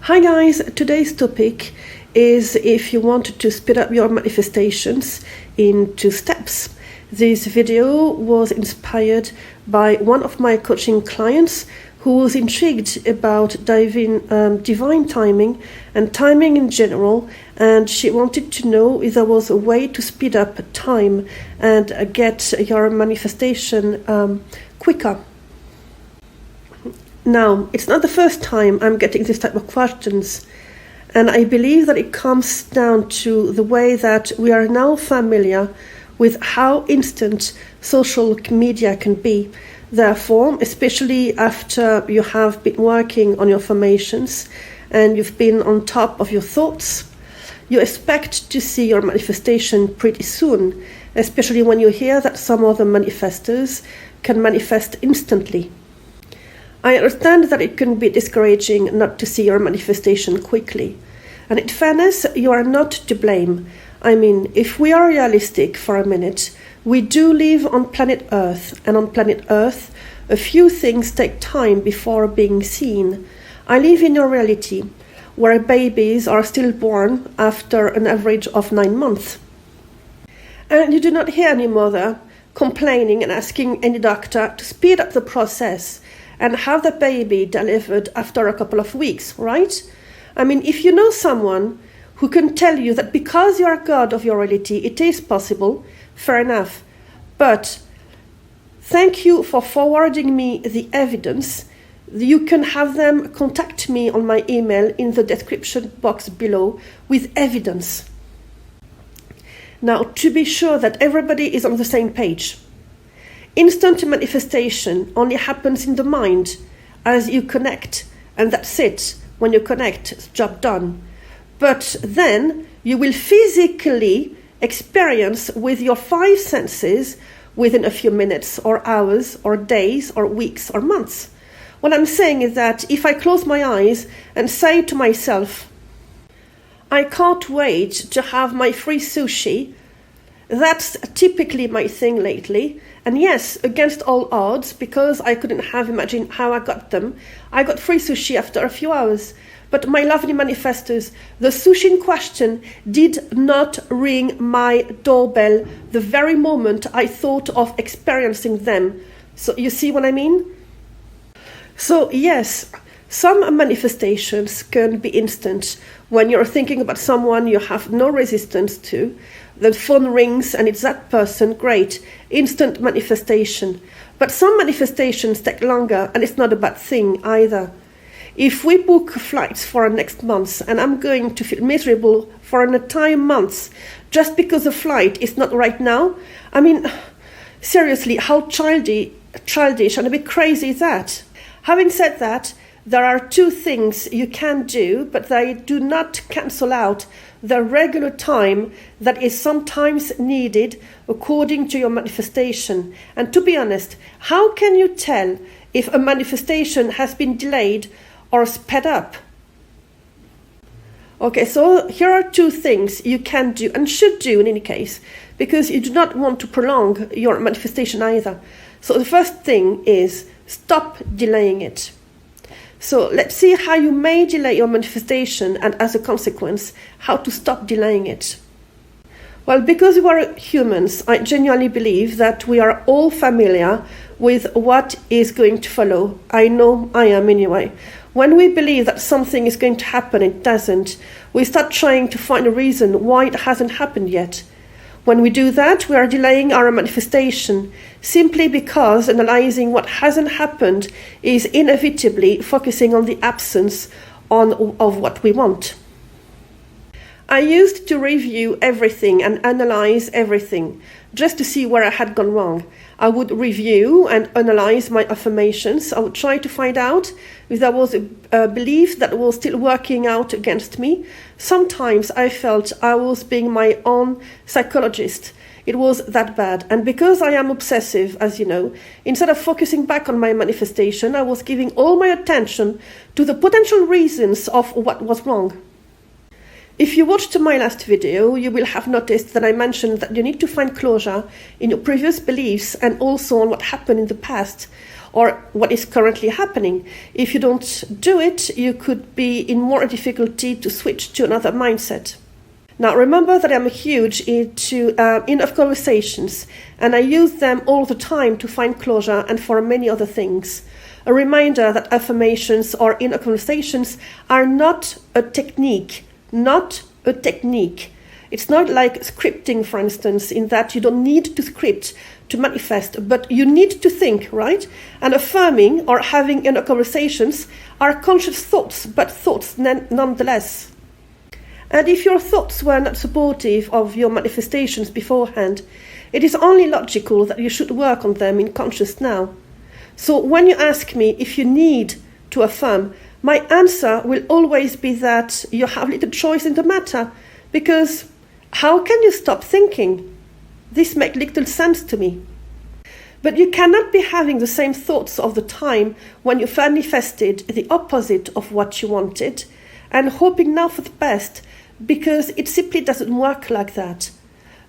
Hi guys, today's topic is if you want to speed up your manifestations in 2 steps. This video was inspired by one of my coaching clients who was intrigued about divine timing and timing in general, and she wanted to know if there was a way to speed up time and get your manifestation quicker. Now, it's not the first time I'm getting this type of questions, and I believe that it comes down to the way that we are now familiar with how instant social media can be. Therefore, especially after you have been working on your affirmations and you've been on top of your thoughts, you expect to see your manifestation pretty soon, especially when you hear that some other manifestors can manifest instantly. I understand that it can be discouraging not to see your manifestation quickly. And in fairness, you are not to blame. I mean, if we are realistic for a minute, we do live on planet Earth. And on planet Earth, a few things take time before being seen. I live in your reality, where babies are still born after an average of 9 months. And you do not hear any mother complaining and asking any doctor to speed up the process and have the baby delivered after a couple of weeks, right? I mean, if you know someone who can tell you that because you are God of your reality, it is possible, fair enough. But thank you for forwarding me the evidence. You can have them contact me on my email in the description box below with evidence. Now, to be sure that everybody is on the same page, instant manifestation only happens in the mind as you connect, and that's it. When you connect, it's job done. But then you will physically experience with your 5 senses within a few minutes or hours or days or weeks or months. What I'm saying is that if I close my eyes and say to myself, I can't wait to have my free sushi, that's typically my thing lately. And yes, against all odds, because I couldn't have imagined how I got them, I got free sushi after a few hours. But my lovely manifestors, the sushi in question did not ring my doorbell the very moment I thought of experiencing them. So you see what I mean? So yes, some manifestations can be instant. When you're thinking about someone you have no resistance to, the phone rings and it's that person, great, instant manifestation. But some manifestations take longer, and it's not a bad thing either. If we book flights for next month and I'm going to feel miserable for an entire month just because the flight is not right now, I mean, seriously, how childish and a bit crazy is that? Having said that, there are 2 things you can do, but they do not cancel out the regular time that is sometimes needed according to your manifestation. And to be honest, how can you tell if a manifestation has been delayed or sped up? Okay, so here are 2 things you can do and should do in any case, because you do not want to prolong your manifestation either. So the first thing is stop delaying it. So let's see how you may delay your manifestation, and as a consequence, how to stop delaying it. Well, because we are humans, I genuinely believe that we are all familiar with what is going to follow. I know I am anyway. When we believe that something is going to happen, it doesn't. We start trying to find a reason why it hasn't happened yet. When we do that, we are delaying our manifestation simply because analyzing what hasn't happened is inevitably focusing on the absence of what we want. I used to review everything and analyze everything just to see where I had gone wrong. I would review and analyze my affirmations. I would try to find out if there was a belief that was still working out against me. Sometimes I felt I was being my own psychologist. It was that bad. And because I am obsessive, as you know, instead of focusing back on my manifestation, I was giving all my attention to the potential reasons of what was wrong. If you watched my last video, you will have noticed that I mentioned that you need to find closure in your previous beliefs and also on what happened in the past. or what is currently happening. If you don't do it, you could be in more difficulty to switch to another mindset. Now, remember that I'm huge into enough conversations, and I use them all the time to find closure and for many other things. A reminder that affirmations or inner conversations are not a technique, not a technique. It's not like scripting, for instance, in that you don't need to script to manifest, but you need to think, right? And affirming or having inner conversations are conscious thoughts, but thoughts nonetheless. And if your thoughts were not supportive of your manifestations beforehand, it is only logical that you should work on them in conscious now. So when you ask me if you need to affirm, my answer will always be that you have little choice in the matter, because how can you stop thinking? This makes little sense to me. But you cannot be having the same thoughts all the time when you manifested the opposite of what you wanted and hoping now for the best, because it simply doesn't work like that.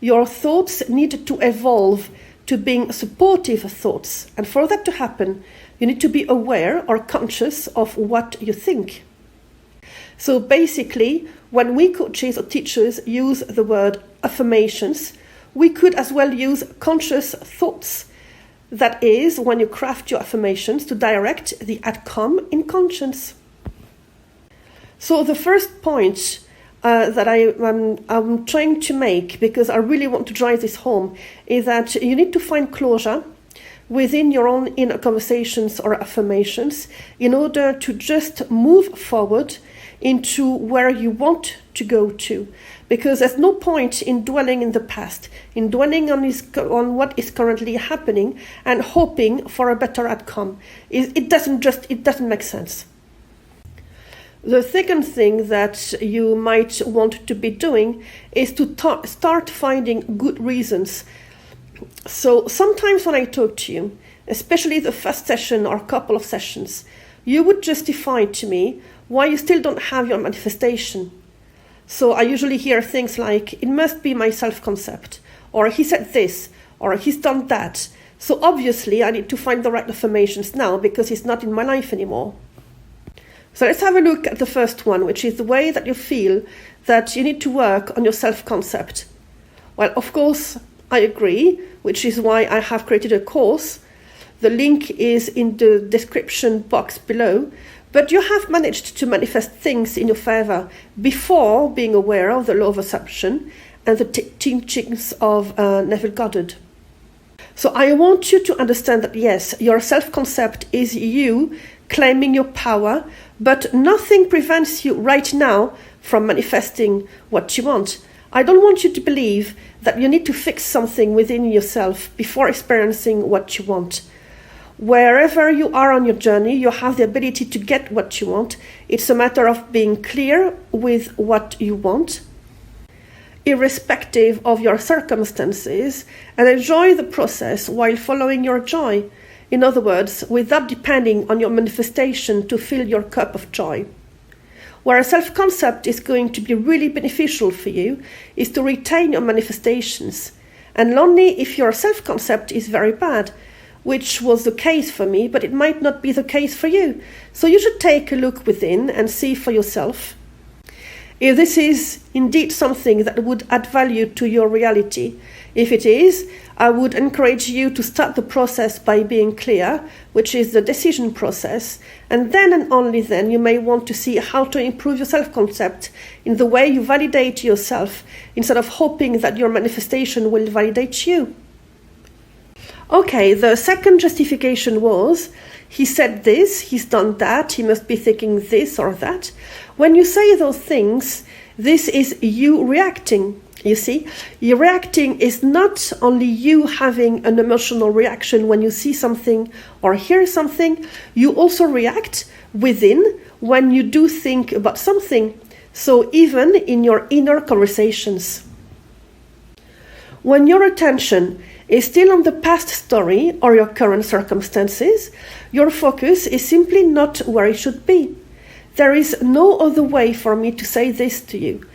Your thoughts need to evolve to being supportive thoughts, and for that to happen, you need to be aware or conscious of what you think. So basically, when we coaches or teachers use the word affirmations, we could as well use conscious thoughts. That is, when you craft your affirmations to direct the outcome in So the first point that I'm trying to make, because I really want to drive this home, is that you need to find closure within your own inner conversations or affirmations in order to just move forward into where you want to go to. Because there's no point in dwelling in the past, in dwelling on what is currently happening and hoping for a better outcome. It doesn't make sense. The second thing that you might want to be doing is to start finding good reasons. So sometimes when I talk to you, especially the first session or a couple of sessions, you would justify to me why you still don't have your manifestation. So I usually hear things like, it must be my self-concept, or he said this, or he's done that. So obviously I need to find the right affirmations now because he's not in my life anymore. So let's have a look at the first one, which is the way that you feel that you need to work on your self-concept. Well, of course, I agree, which is why I have created a course. The link is in the description box below. But you have managed to manifest things in your favor before being aware of the law of assumption and the teachings of Neville Goddard. So I want you to understand that yes, your self-concept is you claiming your power, but nothing prevents you right now from manifesting what you want. I don't want you to believe that you need to fix something within yourself before experiencing what you want. Wherever you are on your journey, you have the ability to get what you want. It's a matter of being clear with what you want, irrespective of your circumstances, and enjoy the process while following your joy. In other words, without depending on your manifestation to fill your cup of joy. Where a self-concept is going to be really beneficial for you is to retain your manifestations, and only if your self-concept is very bad, which was the case for me, but it might not be the case for you. So you should take a look within and see for yourself if this is indeed something that would add value to your reality. If it is, I would encourage you to start the process by being clear, which is the decision process, and then and only then you may want to see how to improve your self-concept in the way you validate yourself, instead of hoping that your manifestation will validate you. Okay, the second justification was, he said this, he's done that, he must be thinking this or that. When you say those things, this is you reacting. You see, your reacting is not only you having an emotional reaction when you see something or hear something, you also react within when you do think about something. So even in your inner conversations. When your attention is still on the past story or your current circumstances, your focus is simply not where it should be. There is no other way for me to say this to you.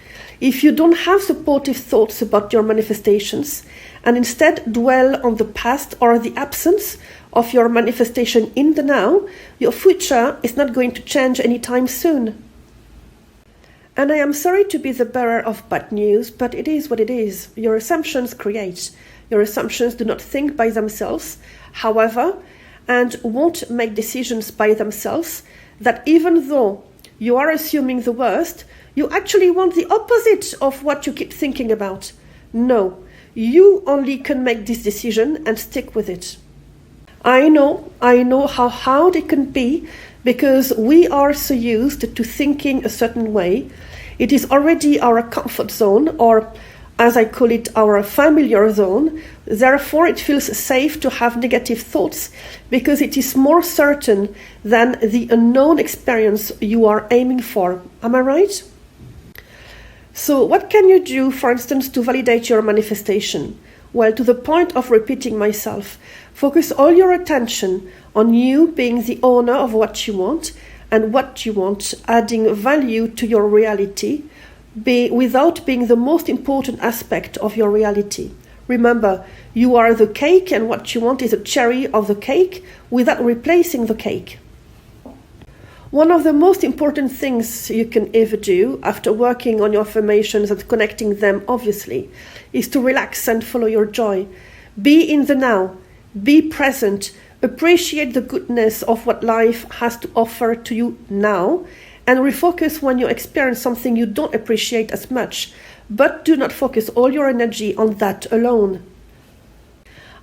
If you don't have supportive thoughts about your manifestations and instead dwell on the past or the absence of your manifestation in the now, your future is not going to change anytime soon. And I am sorry to be the bearer of bad news, but it is what it is. Your assumptions create. Your assumptions do not think by themselves, however, and won't make decisions by themselves, that even though you are assuming the worst, you actually want the opposite of what you keep thinking about. No, you only can make this decision and stick with it. I know how hard it can be because we are so used to thinking a certain way. It is already our comfort zone, or as I call it, our familiar zone. Therefore, it feels safe to have negative thoughts because it is more certain than the unknown experience you are aiming for. Am I right? So what can you do, for instance, to validate your manifestation? Well, to the point of repeating myself, focus all your attention on you being the owner of what you want and what you want, adding value to your reality, without being the most important aspect of your reality. Remember, you are the cake and what you want is a cherry of the cake without replacing the cake. One of the most important things you can ever do after working on your affirmations and connecting them, obviously, is to relax and follow your joy. Be in the now. Be present. Appreciate the goodness of what life has to offer to you now, and refocus when you experience something you don't appreciate as much, but do not focus all your energy on that alone.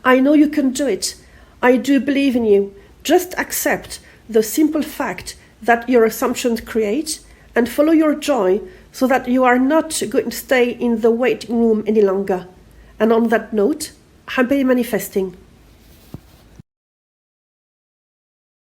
I know you can do it. I do believe in you. Just accept the simple fact that your assumptions create and follow your joy so that you are not going to stay in the waiting room any longer. And on that note, happy manifesting.